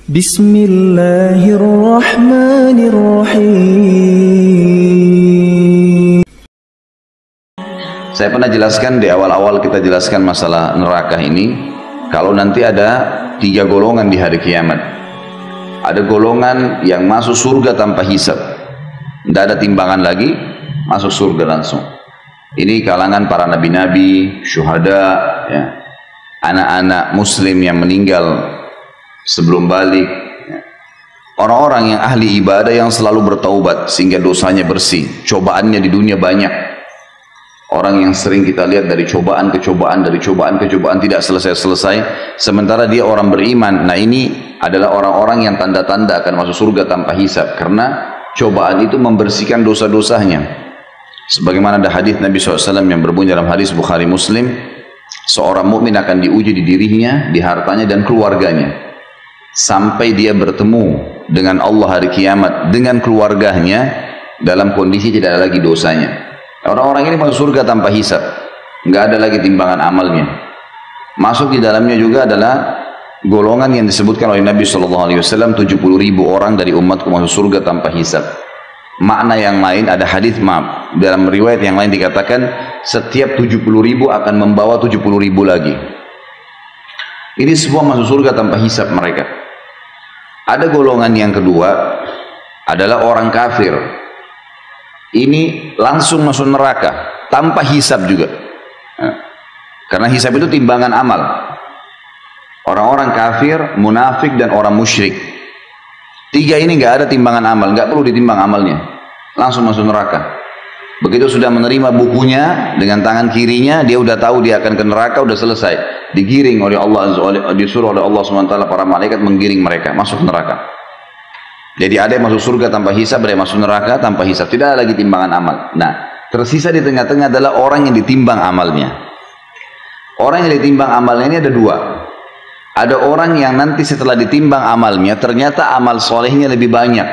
Bismillahirrahmanirrahim. Saya pernah jelaskan di awal-awal kita jelaskan masalah neraka ini, kalau nanti ada 3 golongan di hari kiamat. Ada golongan yang masuk surga tanpa hisab, tidak ada timbangan lagi, masuk surga langsung. Ini kalangan para nabi-nabi, syuhada, ya, anak-anak muslim yang meninggal sebelum balik, ya. Orang-orang yang ahli ibadah yang selalu bertaubat sehingga dosanya bersih. Cobaannya di dunia banyak. Orang yang sering kita lihat dari cobaan ke cobaan, dari cobaan ke cobaan tidak selesai-selesai, sementara dia orang beriman. Nah, ini adalah orang-orang yang tanda-tanda akan masuk surga tanpa hisab, karena cobaan itu membersihkan dosa-dosanya. Sebagaimana ada hadis Nabi SAW yang berbunyi dalam hadis Bukhari Muslim, seorang mukmin akan diuji di dirinya, di hartanya dan keluarganya, sampai dia bertemu dengan Allah hari kiamat dengan keluarganya dalam kondisi tidak ada lagi dosanya. Orang-orang ini masuk surga tanpa hisab, nggak ada lagi timbangan amalnya. Masuk di dalamnya juga adalah golongan yang disebutkan oleh Nabi SAW, 70.000 orang dari umatku masuk surga tanpa hisab. Makna yang lain ada hadis, maaf, dalam riwayat yang lain dikatakan setiap 70.000 akan membawa 70.000 lagi. Ini semua masuk surga tanpa hisab mereka. Ada golongan yang kedua adalah orang kafir. Ini langsung masuk neraka tanpa hisab juga, karena hisab itu timbangan amal. Orang-orang kafir, munafik dan orang musyrik, 3 ini nggak ada timbangan amal, nggak perlu ditimbang amalnya, langsung masuk neraka. Begitu sudah menerima bukunya dengan tangan kirinya, dia udah tahu dia akan ke neraka, udah selesai, digiring oleh Allah, disuruh oleh Allah SWT, para malaikat menggiring mereka masuk neraka. Jadi ada yang masuk surga tanpa hisab, ada yang masuk neraka tanpa hisab, tidak ada lagi timbangan amal. Nah, tersisa di tengah-tengah adalah orang yang ditimbang amalnya. Orang yang ditimbang amalnya ini ada 2. Ada orang yang nanti setelah ditimbang amalnya, ternyata amal solehnya lebih banyak.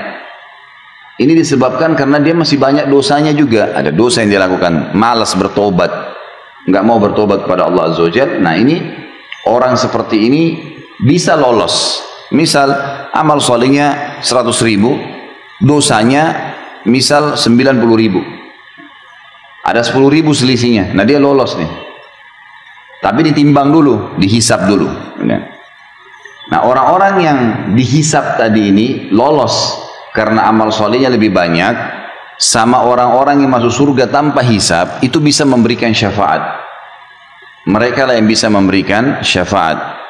Ini disebabkan karena dia masih banyak dosanya juga. Ada dosa yang dia lakukan, malas bertobat, nggak mau bertobat kepada Allah Azza wa Jalla. Nah, ini orang seperti ini bisa lolos. Misal amal solehnya 100.000, dosanya misal 90.000, ada 10.000 selisihnya. Nah, dia lolos nih, tapi ditimbang dulu, dihisap dulu. Nah, orang-orang yang dihisap tadi ini lolos karena amal solehnya lebih banyak, sama orang-orang yang masuk surga tanpa hisap, itu bisa memberikan syafaat. Mereka lah yang bisa memberikan syafaat.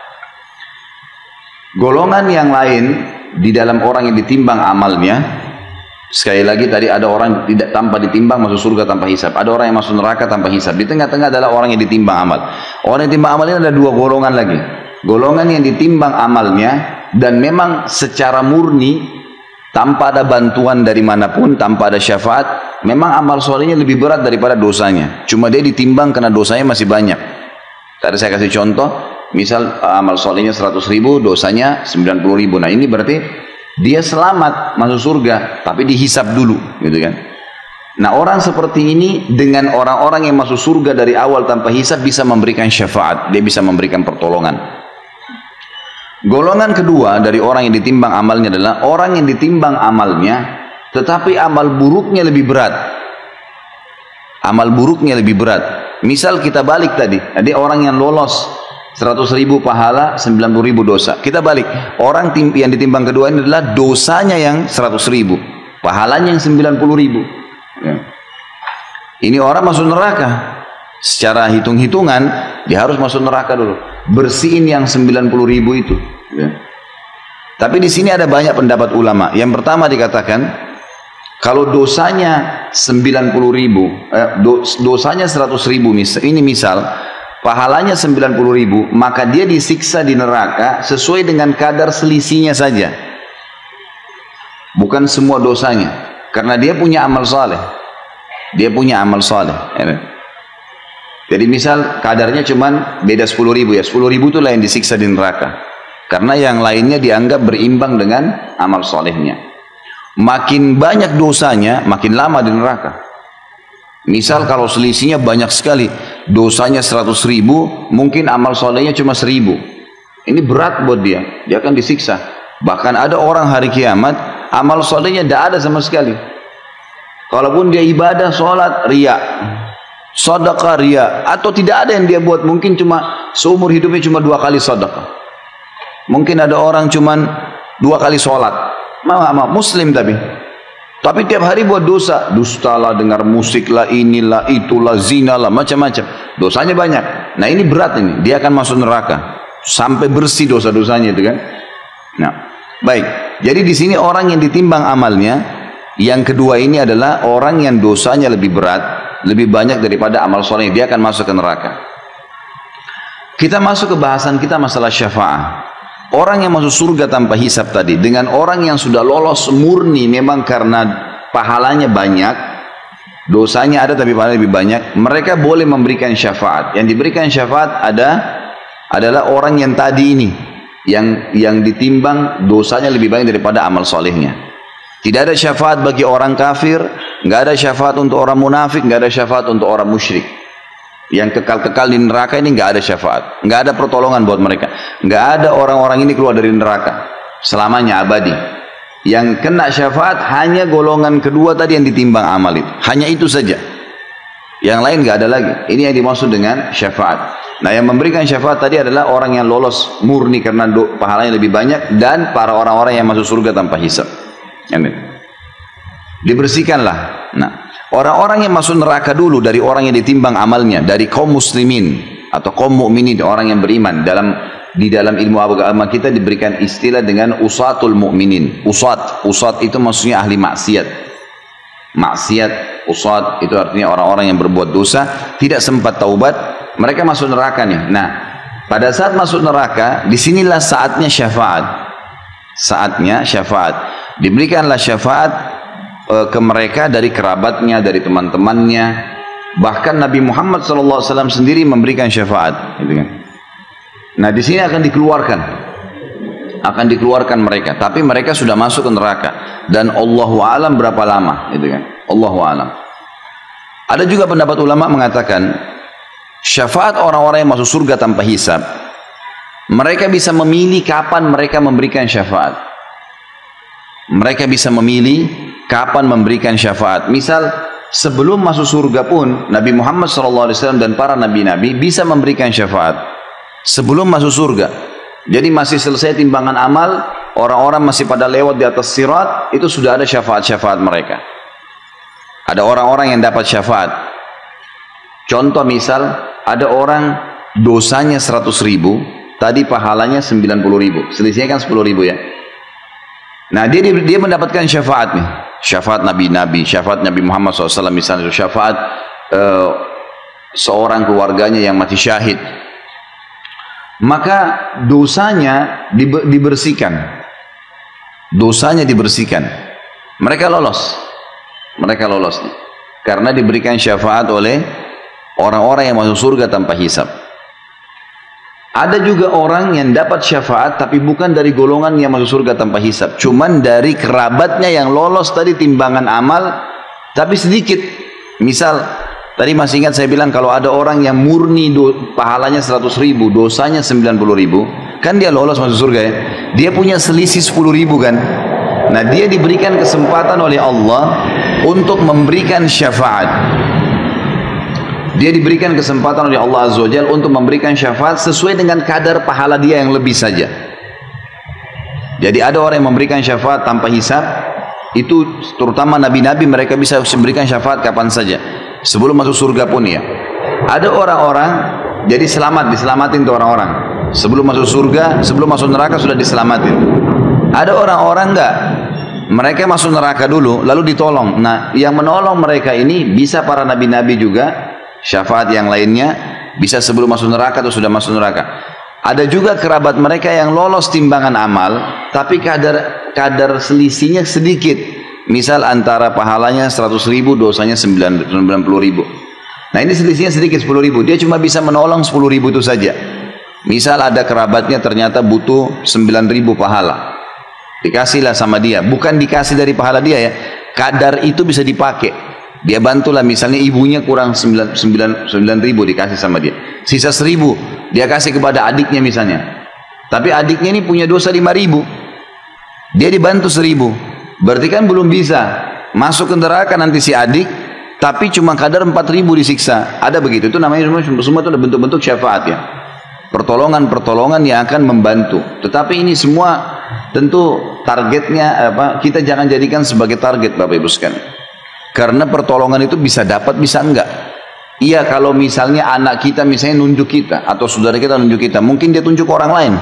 Golongan yang lain di dalam orang yang ditimbang amalnya, sekali lagi tadi ada orang tidak tanpa ditimbang masuk surga tanpa hisab, ada orang yang masuk neraka tanpa hisab. Di tengah-tengah adalah orang yang ditimbang amal. Orang yang ditimbang amalnya ada 2 golongan lagi. Golongan yang ditimbang amalnya dan memang secara murni tanpa ada bantuan dari manapun, tanpa ada syafaat, memang amal solehnya lebih berat daripada dosanya. Cuma dia ditimbang karena dosanya masih banyak. Tadi saya kasih contoh, misal amal solehnya 100.000, dosanya 90.000. Nah, ini berarti dia selamat masuk surga, tapi dihisap dulu, gitu kan? Nah, orang seperti ini dengan orang-orang yang masuk surga dari awal tanpa hisap bisa memberikan syafaat, dia bisa memberikan pertolongan. Golongan kedua dari orang yang ditimbang amalnya adalah orang yang ditimbang amalnya, tetapi amal buruknya lebih berat. Amal buruknya lebih berat. Misal kita balik tadi, ada orang yang lolos 100.000 pahala, 90.000 dosa. Kita balik, orang yang ditimbang kedua ini adalah dosanya yang 100.000, pahalanya yang 90.000. Ya. Ini orang masuk neraka. Secara hitung-hitungan dia harus masuk neraka dulu, bersihin yang 90.000 itu. Ya. Tapi di sini ada banyak pendapat ulama. Yang pertama dikatakan, kalau dosanya 90.000, dosanya 100.000, ini misal pahalanya 90.000, maka dia disiksa di neraka sesuai dengan kadar selisihnya saja, bukan semua dosanya, karena dia punya amal saleh. Dia punya amal saleh. Jadi misal kadarnya cuman beda 10.000, ya 10.000 itulah yang disiksa di neraka, karena yang lainnya dianggap berimbang dengan amal salehnya. Makin banyak dosanya, makin lama di neraka. Misal kalau selisihnya banyak sekali, dosanya 100.000, mungkin amal solehnya cuma 1.000. Ini berat buat dia, dia akan disiksa. Bahkan ada orang hari kiamat, amal solehnya tidak ada sama sekali. Kalaupun dia ibadah, sholat, riya, sedekah, riya, atau tidak ada yang dia buat, mungkin cuma seumur hidupnya cuma 2 kali sedekah. Mungkin ada orang cuma 2 kali sholat, muslim tapi tiap hari buat dosa, dusta lah, dengar musik lah, inilah, itulah, zina lah, macam-macam. Dosanya banyak. Nah ini berat ini, dia akan masuk neraka sampai bersih dosa-dosanya itu kan. Nah, baik. Jadi di sini orang yang ditimbang amalnya. Yang kedua ini adalah orang yang dosanya lebih berat, lebih banyak daripada amal soleh, dia akan masuk ke neraka. Kita masuk ke bahasan kita masalah syafaat. Orang yang masuk surga tanpa hisab tadi, dengan orang yang sudah lolos murni memang karena pahalanya banyak, dosanya ada tapi pahalanya lebih banyak, mereka boleh memberikan syafaat. Yang diberikan syafaat adalah orang yang tadi ini, yang ditimbang dosanya lebih banyak daripada amal solehnya. Tidak ada syafaat bagi orang kafir, nggak ada syafaat untuk orang munafik, nggak ada syafaat untuk orang musyrik. Yang kekal-kekal di neraka ini nggak ada syafaat, nggak ada pertolongan buat mereka, nggak ada orang-orang ini keluar dari neraka selamanya abadi. Yang kena syafaat hanya golongan kedua tadi yang ditimbang amal itu, hanya itu saja. Yang lain nggak ada lagi. Ini yang dimaksud dengan syafaat. Nah, yang memberikan syafaat tadi adalah orang yang lolos murni karena pahalanya lebih banyak dan para orang-orang yang masuk surga tanpa hisab. Amin. Dibersihkanlah. Nah, orang-orang yang masuk neraka dulu dari orang yang ditimbang amalnya, dari kaum muslimin atau kaum mukminin, orang yang beriman. Di dalam ilmu agama kita diberikan istilah dengan usatul mukminin. Usat itu maksudnya ahli maksiat. Maksiat, usat itu artinya orang-orang yang berbuat dosa, tidak sempat taubat, mereka masuk neraka nih. Nah, pada saat masuk neraka, disinilah saatnya syafaat. Saatnya syafaat. Diberikanlah syafaat ke mereka dari kerabatnya, dari teman-temannya. Bahkan Nabi Muhammad SAW sendiri memberikan syafaat, gitu kan. Nah, di sini akan dikeluarkan mereka, tapi mereka sudah masuk ke neraka. Dan Allahu a'lam berapa lama, gitu kan. Allahu a'lam. Ada juga pendapat ulama mengatakan syafaat orang-orang yang masuk surga tanpa hisab, mereka bisa memilih kapan mereka memberikan syafaat. Mereka bisa memilih kapan memberikan syafaat. Misal sebelum masuk surga pun Nabi Muhammad SAW dan para nabi-nabi bisa memberikan syafaat sebelum masuk surga. Jadi masih selesai timbangan amal, orang-orang masih pada lewat di atas sirat, itu sudah ada syafaat-syafaat mereka. Ada orang-orang yang dapat syafaat. Contoh misal ada orang dosanya 100.000, tadi pahalanya 90.000, selisihnya kan 10.000 ya. Nah, dia mendapatkan syafaat nih, syafaat nabi-nabi, syafaat Nabi Muhammad SAW misalnya, syafaat seorang keluarganya yang mati syahid. Maka dosanya dibersihkan, dosanya dibersihkan. Mereka lolos nih, karena diberikan syafaat oleh orang-orang yang masuk surga tanpa hisab. Ada juga orang yang dapat syafaat tapi bukan dari golongan yang masuk surga tanpa hisab, cuman dari kerabatnya yang lolos tadi timbangan amal tapi sedikit. Misal tadi masih ingat saya bilang kalau ada orang yang murni pahalanya 100.000, dosanya 90.000, kan dia lolos masuk surga ya. Dia punya selisih 10.000 kan. Nah, dia diberikan kesempatan oleh Allah untuk memberikan syafaat. Dia diberikan kesempatan oleh Allah Azza wa Jalla untuk memberikan syafaat sesuai dengan kadar pahala dia yang lebih saja. Jadi ada orang yang memberikan syafaat tanpa hisab, itu terutama nabi-nabi, mereka bisa memberikan syafaat kapan saja sebelum masuk surga pun ya. Ada orang-orang jadi diselamatin tuh orang-orang sebelum masuk surga, sebelum masuk neraka sudah diselamatin. Ada orang-orang enggak, mereka masuk neraka dulu lalu ditolong. Nah, yang menolong mereka ini bisa para nabi-nabi juga. Syafaat yang lainnya bisa sebelum masuk neraka atau sudah masuk neraka. Ada juga kerabat mereka yang lolos timbangan amal tapi kadar selisihnya sedikit. Misal antara pahalanya 100.000, dosanya 90.000. Nah, ini selisihnya sedikit 10.000. Dia cuma bisa menolong 10.000 itu saja. Misal ada kerabatnya ternyata butuh 9.000 pahala, dikasihlah sama dia. Bukan dikasih dari pahala dia ya, kadar itu bisa dipakai. Dia bantulah, misalnya ibunya kurang 9.000 dikasih sama dia, sisa 1.000 dia kasih kepada adiknya misalnya. Tapi adiknya ini punya dosa 5.000, Dia dibantu 1000. Berarti kan belum bisa masuk ke neraka nanti si adik, tapi cuma kadar 4000 disiksa. Ada begitu. Itu namanya semua itu ada bentuk-bentuk syafaat ya. Pertolongan-pertolongan yang akan membantu. Tetapi ini semua tentu targetnya kita jangan jadikan sebagai target Bapak Ibu sekalian. Karena pertolongan itu bisa dapat bisa enggak. Iya, kalau misalnya anak kita misalnya nunjuk kita atau saudara kita nunjuk kita, mungkin dia tunjuk orang lain.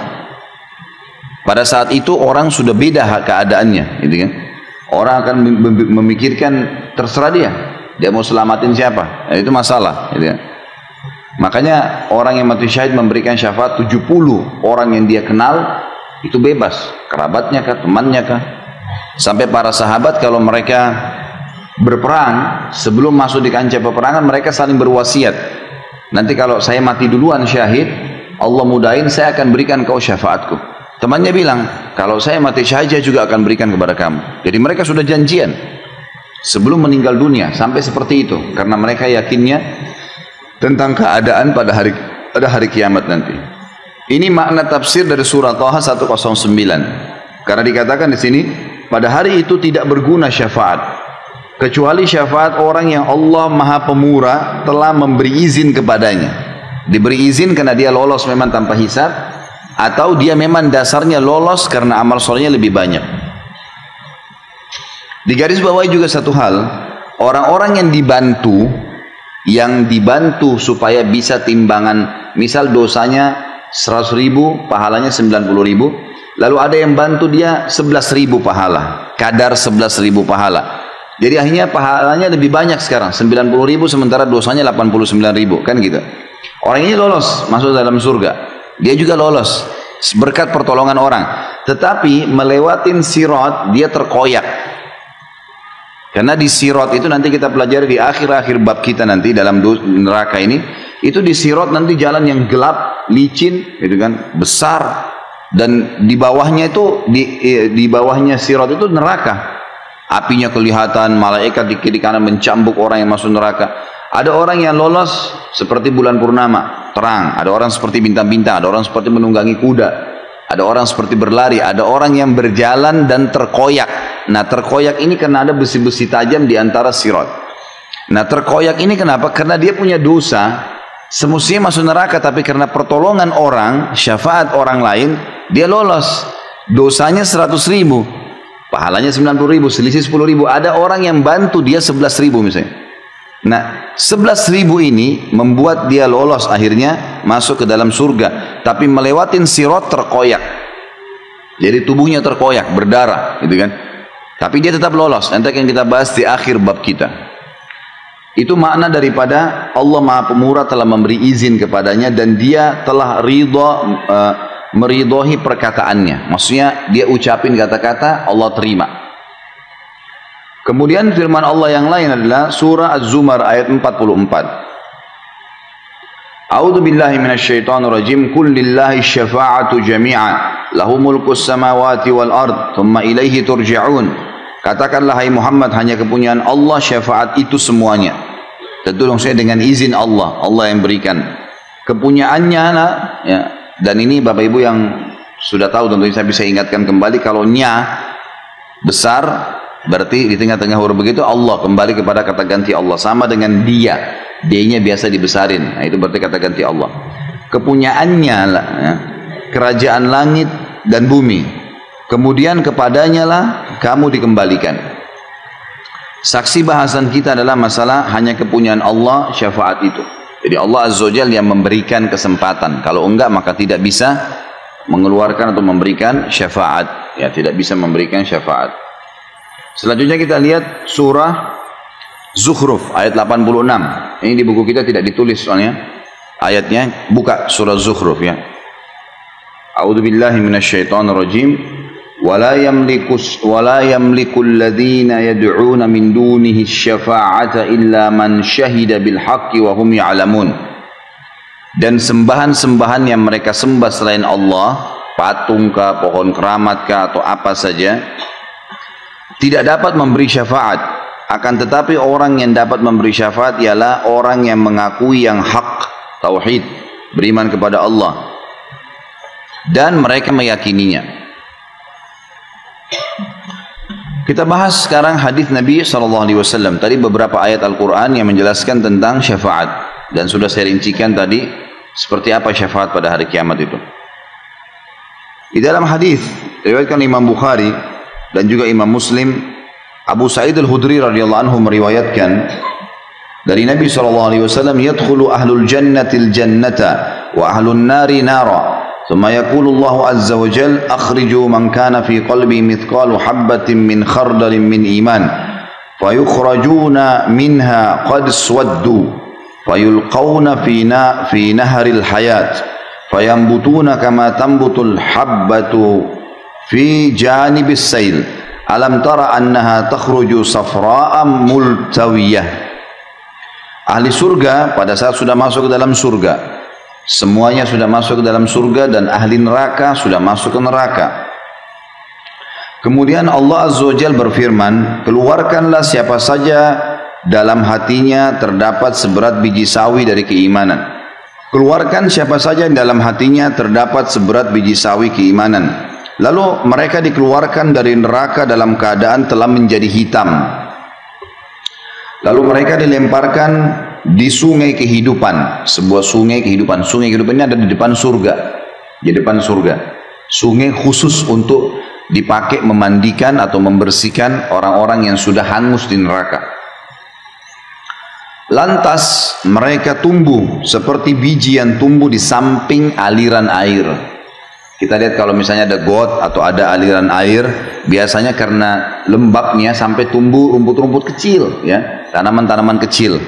Pada saat itu orang sudah beda keadaannya, gitu kan? Orang akan memikirkan terserah dia mau selamatin siapa. Nah, itu masalah, gitu kan? Makanya orang yang mati syahid memberikan syafaat 70 orang yang dia kenal itu bebas, kerabatnya kah, temannya kah. Sampai para sahabat kalau mereka berperang, sebelum masuk di kancah peperangan mereka saling berwasiat. Nanti kalau saya mati duluan syahid, Allah mudahin saya akan berikan kau syafaatku. Temannya bilang, kalau saya mati syahid saya juga akan berikan kepada kamu. Jadi mereka sudah janjian sebelum meninggal dunia, sampai seperti itu. Karena mereka yakinnya tentang keadaan pada hari kiamat nanti. Ini makna tafsir dari surah Taha 109. Karena dikatakan di sini, pada hari itu tidak berguna syafaat. Kecuali syafaat orang yang Allah Maha Pemurah telah memberi izin kepadanya. Diberi izin karena dia lolos memang tanpa hisab, atau dia memang dasarnya lolos karena amal solehnya lebih banyak. Di garis bawah juga satu hal, orang-orang yang dibantu supaya bisa timbangan, misal dosanya 100.000, pahalanya 90.000, lalu ada yang bantu dia 11.000 pahala, kadar 11.000 pahala. Jadi akhirnya pahalanya lebih banyak sekarang, 90.000 sementara dosanya 89.000, kan gitu. Orang ini lolos masuk dalam surga, dia juga lolos berkat pertolongan orang, tetapi melewatin sirat dia terkoyak. Karena di sirat itu nanti kita pelajari di akhir-akhir bab kita nanti dalam neraka ini, itu di sirat nanti jalan yang gelap, licin, gitu kan, besar, dan di bawahnya itu di bawahnya sirat itu neraka. Apinya kelihatan, malaikat di kiri kanan mencambuk orang yang masuk neraka. Ada orang yang lolos seperti bulan purnama, terang. Ada orang seperti bintang-bintang, ada orang seperti menunggangi kuda, ada orang seperti berlari, ada orang yang berjalan dan terkoyak. Nah, terkoyak ini karena ada besi-besi tajam di antara sirat. Nah, terkoyak ini kenapa? Karena dia punya dosa, semestinya masuk neraka, tapi karena pertolongan orang, syafaat orang lain, dia lolos. Dosanya 100.000, pahalanya 90.000, selisih 10.000. Ada orang yang bantu dia 11.000 misalnya. Nah, 11.000 ini membuat dia lolos akhirnya masuk ke dalam surga, tapi melewatin sirat terkoyak. Jadi tubuhnya terkoyak, berdarah, gitu kan? Tapi dia tetap lolos. Nanti akan kita bahas di akhir bab kita. Itu makna daripada Allah Maha Pemurah telah memberi izin kepadanya dan dia telah meridhoi perkataannya. Maksudnya dia ucapin kata-kata, Allah terima. Kemudian firman Allah yang lain adalah surah Az-Zumar ayat 44. A'udzu billahi minasyaitonir rajim. Qul lillahi syafa'atu jami'a lahu mulkus samawati wal ard thumma ilaihi turja'un. Katakanlah hai Muhammad, hanya kepunyaan Allah syafaat itu semuanya. Tentu dong saya dengan izin Allah, Allah yang berikan kepunyaannya ya. Dan ini Bapak Ibu yang sudah tahu tentunya saya bisa ingatkan kembali, kalau nya besar berarti di tengah-tengah huruf begitu Allah, kembali kepada kata ganti Allah, sama dengan dia, D-nya biasa dibesarin. Nah, itu berarti kata ganti Allah. Kepunyaannya lah ya, kerajaan langit dan bumi. Kemudian kepadanya lah kamu dikembalikan. Saksi bahasan kita adalah masalah hanya kepunyaan Allah syafaat itu. Jadi Allah Azza wa Jalla yang memberikan kesempatan. Kalau enggak maka tidak bisa mengeluarkan atau memberikan syafaat. Ya, tidak bisa memberikan syafaat. Selanjutnya kita lihat surah Zukhruf ayat 86. Ini di buku kita tidak ditulis soalnya ayatnya. Buka surah Zukhruf ya. A'udzu billahi minasyaitonir rajim. ولا يملك الذين يدعون من دونه الشفاعة إلا من شهد بالحق وهم يعلمون. Dan sembahan-sembahan yang mereka sembah selain Allah, patung kah, pohon keramat kah, atau apa saja, tidak dapat memberi syafaat. Akan tetapi orang yang dapat memberi syafaat ialah orang yang mengakui yang hak, tauhid, beriman kepada Allah, dan mereka meyakininya. Kita bahas sekarang hadis Nabi SAW. Tadi beberapa ayat Al-Quran yang menjelaskan tentang syafaat. Dan sudah saya rincikan tadi seperti apa syafaat pada hari kiamat itu. Di dalam hadis riwayatkan Imam Bukhari dan juga Imam Muslim, Abu Sa'id Al-Khudri radhiyallahu anhu meriwayatkan dari Nabi SAW, yadkhulu ahlul jannatil jannata wa ahlun nari nara. ثم يقول الله عز وجل أخرجوا من كان في قلبي مثقال حبة من خردل من إيمان فيخرجون منها قد اسودوا فيلقون في نهر الحياة فينبتون كما تنبت الحبة في جانب السيل ألم تر أنها تخرج صفراء ملتوية. Ahli surga pada saat sudah masuk ke dalam surga, semuanya sudah masuk ke dalam surga, dan ahli neraka sudah masuk ke neraka. Kemudian Allah Azza wa Jalla berfirman, keluarkanlah siapa saja dalam hatinya terdapat seberat biji sawi dari keimanan. Keluarkan siapa saja dalam hatinya terdapat seberat biji sawi keimanan. Lalu mereka dikeluarkan dari neraka dalam keadaan telah menjadi hitam. Lalu mereka dilemparkan di sungai kehidupan, sebuah sungai kehidupan. Sungai kehidupan ini ada di depan surga, di depan surga. Sungai khusus untuk dipakai memandikan atau membersihkan orang-orang yang sudah hangus di neraka. Lantas mereka tumbuh seperti biji yang tumbuh di samping aliran air. Kita lihat kalau misalnya ada got atau ada aliran air, biasanya karena lembabnya sampai tumbuh rumput-rumput kecil, ya, tanaman-tanaman kecil.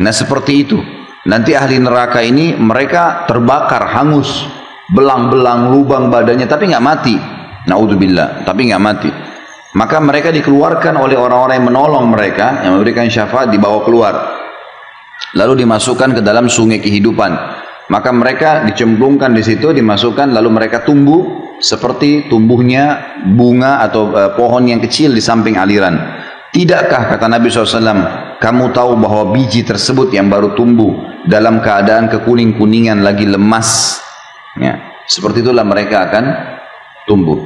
Nah seperti itu. Nanti ahli neraka ini mereka terbakar, hangus, belang-belang, lubang badannya, tapi nggak mati. Naudzubillah, tapi nggak mati. Maka mereka dikeluarkan oleh orang-orang yang menolong mereka, yang memberikan syafaat, dibawa keluar. Lalu dimasukkan ke dalam sungai kehidupan. Maka mereka dicemplungkan di situ, dimasukkan, lalu mereka tumbuh seperti tumbuhnya bunga atau pohon yang kecil di samping aliran. Tidakkah, kata Nabi SAW, kamu tahu bahwa biji tersebut yang baru tumbuh dalam keadaan kekuning-kuningan lagi lemas, ya, seperti itulah mereka akan tumbuh.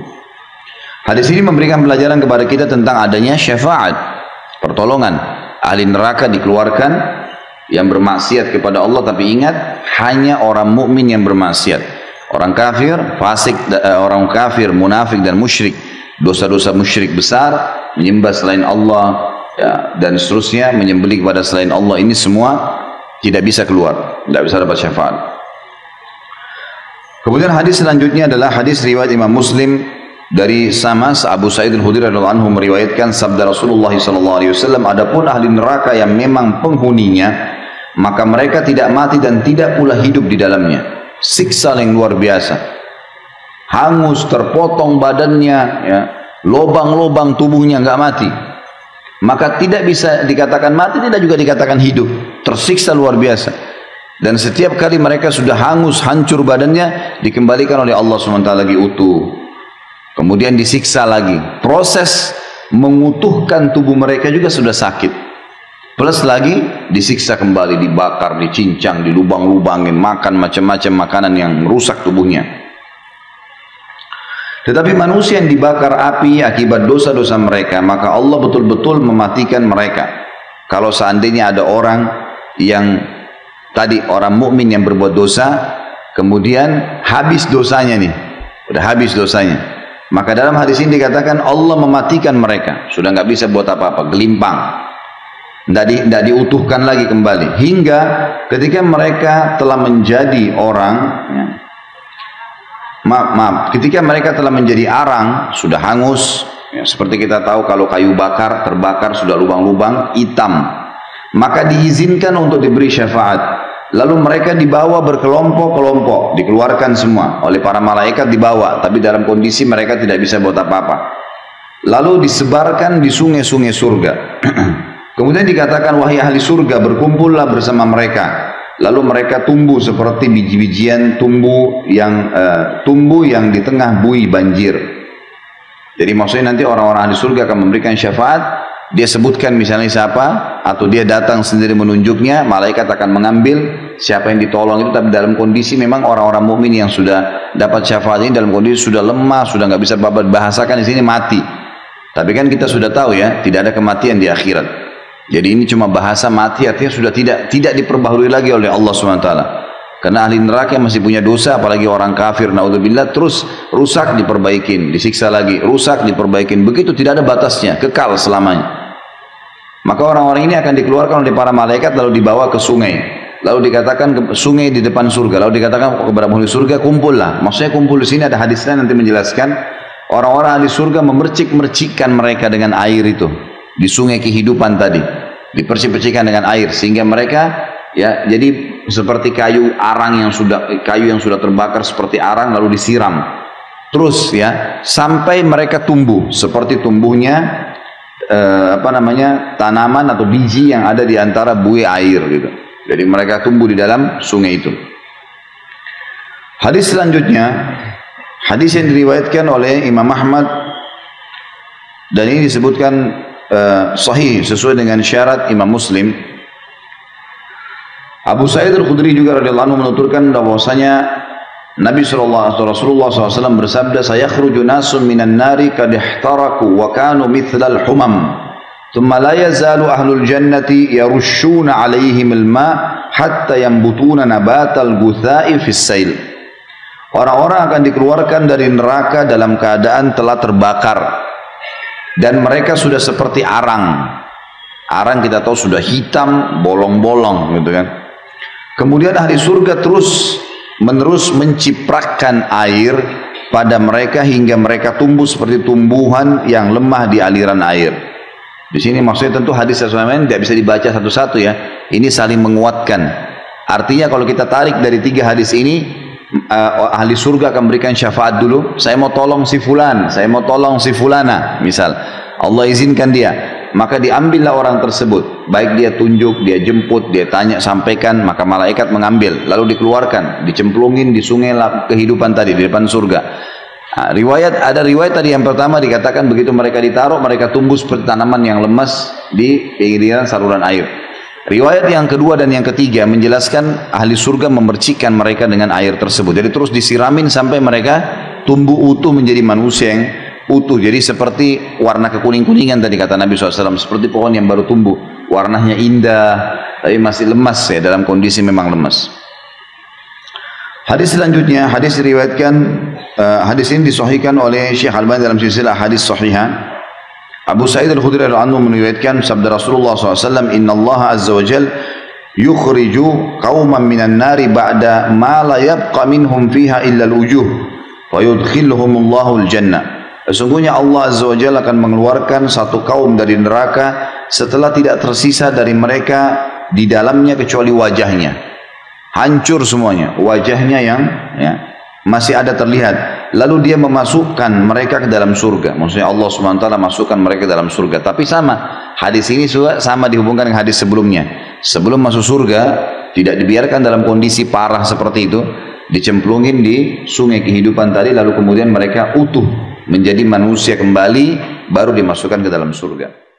Hadis ini memberikan pelajaran kepada kita tentang adanya syafaat, pertolongan. Ahli neraka dikeluarkan yang bermaksiat kepada Allah, tapi ingat, hanya orang mukmin yang bermaksiat. Orang kafir, fasik, orang kafir, munafik dan musyrik, dosa-dosa musyrik besar, menyembah selain Allah, ya, dan seterusnya, menyembelih kepada selain Allah, ini semua tidak bisa keluar, tidak bisa dapat syafaat. Kemudian hadis selanjutnya adalah hadis riwayat Imam Muslim dari Samas Abu Sa'id Al-Khudri radhiyallahu anhu meriwayatkan sabda Rasulullah SAW, adapun ahli neraka yang memang penghuninya, maka mereka tidak mati dan tidak pula hidup di dalamnya. Siksa yang luar biasa, hangus, terpotong badannya, ya, lobang-lobang tubuhnya, nggak mati. Maka tidak bisa dikatakan mati, tidak juga dikatakan hidup, tersiksa luar biasa. Dan setiap kali mereka sudah hangus, hancur badannya, dikembalikan oleh Allah SWT lagi utuh, kemudian disiksa lagi. Proses mengutuhkan tubuh mereka juga sudah sakit, plus lagi disiksa kembali, dibakar, dicincang, dilubang-lubangin, makan macam-macam makanan yang merusak tubuhnya. Tetapi manusia yang dibakar api akibat dosa-dosa mereka, maka Allah betul-betul mematikan mereka. Kalau seandainya ada orang yang tadi orang mukmin yang berbuat dosa, kemudian habis dosanya nih, udah habis dosanya, maka dalam hadis ini dikatakan Allah mematikan mereka, sudah nggak bisa buat apa-apa, gelimpang. Tidak diutuhkan lagi kembali, hingga ketika mereka telah menjadi orang, ya, ketika mereka telah menjadi arang, sudah hangus, ya, seperti kita tahu kalau kayu bakar, terbakar, sudah lubang-lubang, hitam, maka diizinkan untuk diberi syafaat. Lalu mereka dibawa berkelompok-kelompok, dikeluarkan semua oleh para malaikat, dibawa, tapi dalam kondisi mereka tidak bisa buat apa-apa. Lalu disebarkan di sungai-sungai surga. Kemudian dikatakan, wahai ahli surga, berkumpullah bersama mereka. Lalu mereka tumbuh seperti biji-bijian tumbuh yang di tengah buih banjir. Jadi maksudnya nanti orang-orang ahli surga akan memberikan syafaat. Dia sebutkan misalnya siapa, atau dia datang sendiri menunjuknya, malaikat akan mengambil siapa yang ditolong itu, tapi dalam kondisi memang orang-orang mukmin yang sudah dapat syafaat ini dalam kondisi sudah lemah, sudah nggak bisa bahasakan di sini mati. Tapi kan kita sudah tahu ya, tidak ada kematian di akhirat. Jadi ini cuma bahasa mati, artinya sudah tidak diperbaharui lagi oleh Allah SWT. Karena ahli neraka masih punya dosa, apalagi orang kafir, naudzubillah, terus rusak diperbaikin, disiksa lagi, rusak diperbaikin, begitu tidak ada batasnya, kekal selamanya. Maka orang-orang ini akan dikeluarkan oleh para malaikat lalu dibawa ke sungai. Lalu dikatakan ke sungai di depan surga. Lalu dikatakan kepada penghuni surga, kumpullah. Maksudnya kumpul di sini ada hadisnya nanti menjelaskan. Orang-orang ahli surga memercik-mercikkan mereka dengan air itu di sungai kehidupan tadi. Dipercik-percikan dengan air sehingga mereka ya jadi seperti kayu yang sudah terbakar seperti arang lalu disiram. Terus ya sampai mereka tumbuh seperti tumbuhnya tanaman atau biji yang ada di antara buih air gitu. Jadi mereka tumbuh di dalam sungai itu. Hadis selanjutnya, hadis yang diriwayatkan oleh Imam Ahmad dan ini disebutkan sahih sesuai dengan syarat Imam Muslim. Abu Sa'id Al-Khudri juga radhiyallahu anhu menuturkan bahwasanya Nabi Rasulullah SAW bersabda, "Sayakhruju nasun minan nari kad ihtaraku wa kanu mithlal humam. Thumma la yazalu ahlul jannati yarushuna 'alaihim al-ma' hatta yambutuna nabatal gutha'i fis sail." Orang-orang akan dikeluarkan dari neraka dalam keadaan telah terbakar dan mereka sudah seperti arang. Arang kita tahu sudah hitam, bolong-bolong gitu kan. Kemudian ahli surga menerus mencipratkan air pada mereka hingga mereka tumbuh seperti tumbuhan yang lemah di aliran air. Di sini maksudnya tentu hadis Rasulullah tidak bisa dibaca satu-satu ya. Ini saling menguatkan. Artinya kalau kita tarik dari 3 hadis ini, ahli surga akan berikan syafaat dulu. Saya mau tolong si fulan, saya mau tolong si fulana, misal. Allah izinkan dia. Maka diambillah orang tersebut, baik dia tunjuk, dia jemput, dia tanya, sampaikan, maka malaikat mengambil, lalu dikeluarkan, dicemplungin di sungai kehidupan tadi di depan surga. Nah, ada riwayat tadi yang pertama dikatakan begitu mereka ditaruh, mereka tumbuh seperti tanaman yang lemas di pinggiran saluran air. Riwayat yang kedua dan yang ketiga menjelaskan ahli surga memercikkan mereka dengan air tersebut. Jadi terus disiramin sampai mereka tumbuh utuh menjadi manusia yang utuh, jadi seperti warna kekuning-kuningan tadi kata Nabi SAW, seperti pohon yang baru tumbuh, warnanya indah tapi masih lemas ya, dalam kondisi memang lemas. Hadis selanjutnya, hadis diriwayatkan, hadis ini disahihkan oleh Syekh Albani dalam silsilah hadis sahihah. Abu Sa'id Al-Khudri radhiyallahu anhu meriwayatkan sabda Rasulullah SAW, "Inna Allah azza wa jal yukhriju qauman minan nari ba'da ma la yabqa minhum fiha illa al-wujuh wa yudkhilhumullahu al-jannah." Sesungguhnya Allah Azza wa Jalla akan mengeluarkan satu kaum dari neraka setelah tidak tersisa dari mereka di dalamnya kecuali wajahnya. Hancur semuanya, wajahnya yang ya, masih ada terlihat. Lalu dia memasukkan mereka ke dalam surga. Maksudnya Allah SWT masukkan mereka ke dalam surga. Tapi sama, hadis ini juga sama dihubungkan dengan hadis sebelumnya. Sebelum masuk surga, tidak dibiarkan dalam kondisi parah seperti itu, dicemplungin di sungai kehidupan tadi, lalu kemudian mereka utuh menjadi manusia kembali, baru dimasukkan ke dalam surga.